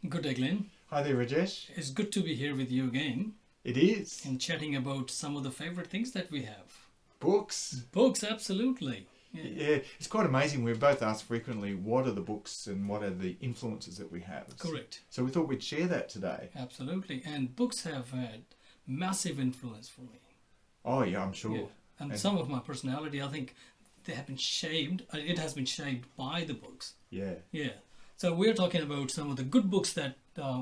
Good day, Glenn. Hi there, Rajesh. It's good to be here with you again It is. and chatting about some of the favorite things that we have. Books. Books, absolutely. Yeah, Yeah, it's quite amazing. We're both asked frequently, what are the books and what are the influences that we have? correct. So we thought we'd share that today. Absolutely. And books have had massive influence for me. Oh, yeah, I'm sure. Yeah. And And- some of my personality, I think they have been shaped, it has been shaped by the books. Yeah. Yeah. So we're talking about some of the good books that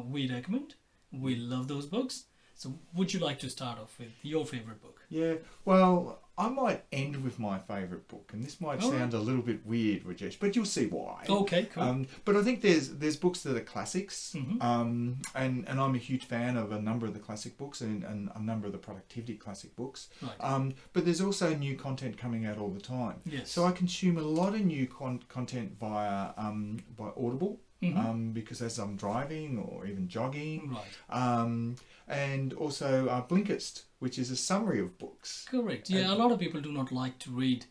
we recommend. We love those books. So would you like to start off with your favorite book? Yeah. Well, I might end with my favourite book, and this might All sound a little bit weird, Rajesh, but you'll see why. Okay, cool. But I think there's books that are classics, Mhm. and I'm a huge fan of a number of the classic books and a number of the productivity classic books. Right. But there's also new content coming out all the time. Yes. So I consume a lot of new content via by Audible, Mhm. because as I'm driving or even jogging, Right. and also Blinkist, which is a summary of books. Correct. Yeah, a lot of people do not like to read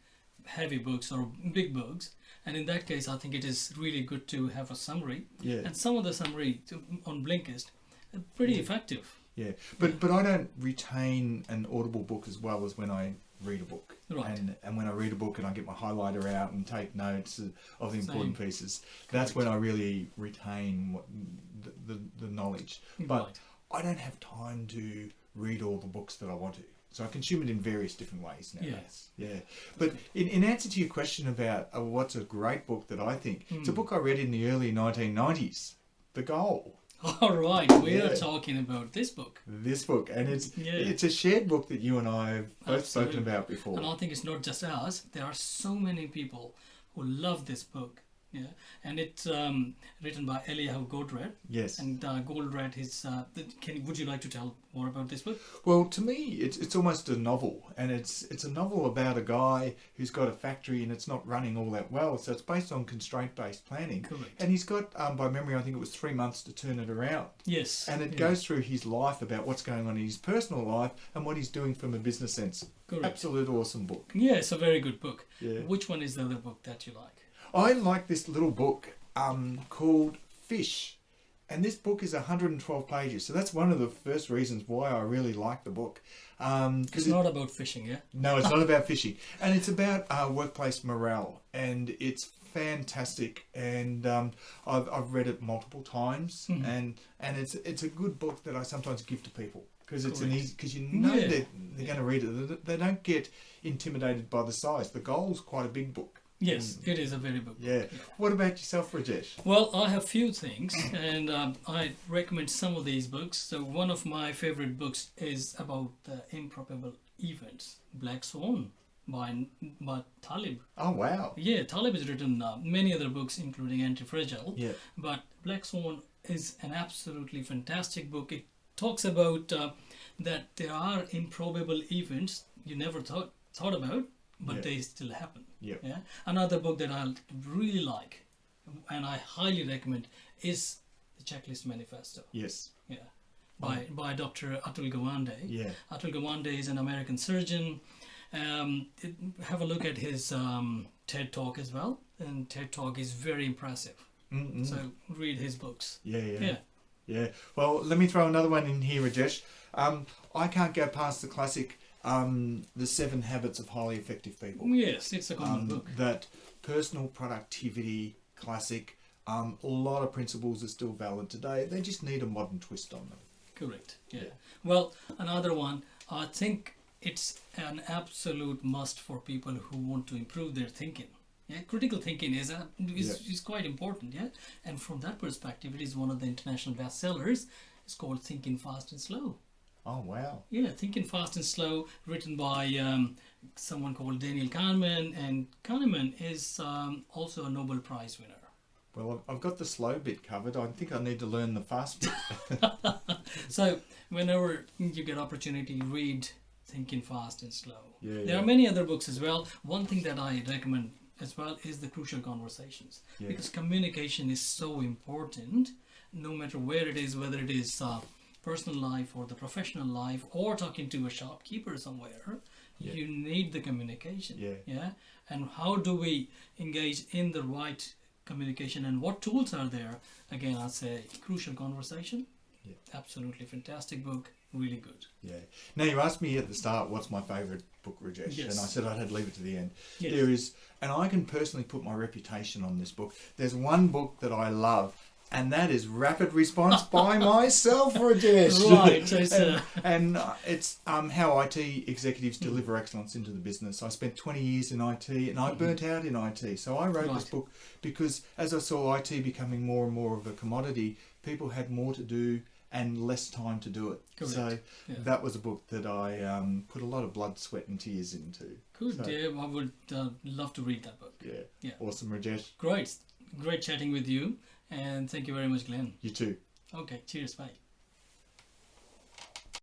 heavy books or big books, and in that case, I think it is really good to have a summary. Yeah. And some of the summary on Blinkist are pretty effective. Yeah, but I don't retain an Audible book as well as when I read a book. Right. And when I read a book and I get my highlighter out and take notes of the important Same. pieces, that's when I really retain the knowledge. But Right. I don't have time to read all the books that I want to. So I consume it in various different ways nowadays. Yeah. But in answer to your question about what's a great book that I think, it's a book I read in the early 1990s, The Goal. All right, we are Yeah. talking about this book. This book, and it's Yeah. a shared book that you and I have both spoken Absolutely. about before. And I think it's not just us. There are so many people who love this book. Yeah, and it's written by Eliyahu Goldratt. Yes. And Goldratt is. Would you like to tell more about this book? Well, to me, it's almost a novel, and it's a novel about a guy who's got a factory and it's not running all that well. So it's based on constraint-based planning. Correct. And he's got, by memory, I think it was 3 months to turn it around. Yes. And it yeah. goes through his life about what's going on in his personal life and what he's doing from a business sense. Correct. Absolute awesome book. Yeah, it's a very good book. Yeah. Which one is the other book that you like? I like this little book called Fish. And this book is 112 pages. So that's one of the first reasons why I really like the book. It's not about fishing, yeah? No, it's not about fishing. And it's about workplace morale. And it's fantastic. And I've read it multiple times. And it's a good book that I sometimes give to people. Because it's because you know Yeah. they're going to read it. They don't get intimidated by the size. The Goal's quite a big book. Yes, it is a very book. Yeah. What about yourself, Rajesh? Well, I have few things, and I recommend some of these books. So one of my favorite books is about the improbable events, Black Swan, by Talib. Oh, wow. Yeah, Talib has written many other books, including Anti-Fragile. Yeah. But Black Swan is an absolutely fantastic book. It talks about that there are improbable events you never thought about, but Yeah. they still happen. Yep. Yeah. Another book that I really like, and I highly recommend, is The Checklist Manifesto. Yes. Yeah, by Dr. Atul Gawande. Yeah. Atul Gawande is an American surgeon. Have a look at his TED Talk as well, and TED Talk is very impressive. Mm-mm. So read his books. Yeah. Well, let me throw another one in here, Rajesh. I can't go past the classic, The 7 Habits of Highly Effective People. Yes, it's a common book. That personal productivity classic. A lot of principles are still valid today. They just need a modern twist on them. Correct. Yeah. Well, another one, I think it's an absolute must for people who want to improve their thinking. Yeah, critical thinking is quite important. Yeah, and from that perspective, it is one of the international bestsellers. It's called Thinking Fast and Slow. Oh, wow. Yeah, Thinking Fast and Slow, written by someone called Daniel Kahneman, and Kahneman is also a Nobel Prize winner. Well, I've got the slow bit covered. I think I need to learn the fast bit. So whenever you get opportunity, read Thinking Fast and Slow. Yeah, There are many other books as well. One thing that I recommend as well is The Crucial Conversations, Yeah. because communication is so important, no matter where it is, whether it is personal life or the professional life or talking to a shopkeeper somewhere. Yeah. You need the communication. Yeah. And how do we engage in the right communication and what tools are there. Again, I'd say Crucial Conversation. Yeah. Absolutely fantastic book. Really good. Yeah. Now, you asked me at the start what's my favourite book, Rajesh, Yes. and I said I'd had to leave it to the end. Yes. There is, and I can personally put my reputation on this book. There's one book that I love, and that is Rapid Response by myself, Rajesh. Right. So it's, And it's how IT executives deliver excellence into the business. I spent 20 years in IT, and I burnt out in IT. So I wrote this Right. book because as I saw IT becoming more and more of a commodity, people had more to do and less time to do it. Correct. So Yeah. that was a book that I put a lot of blood, sweat and tears into. Good. So, Yeah, I would love to read that book. yeah. Yeah. Awesome, Rajesh. Great. Great chatting with you. And thank you very much, Glenn. You too. Okay. Cheers. Bye.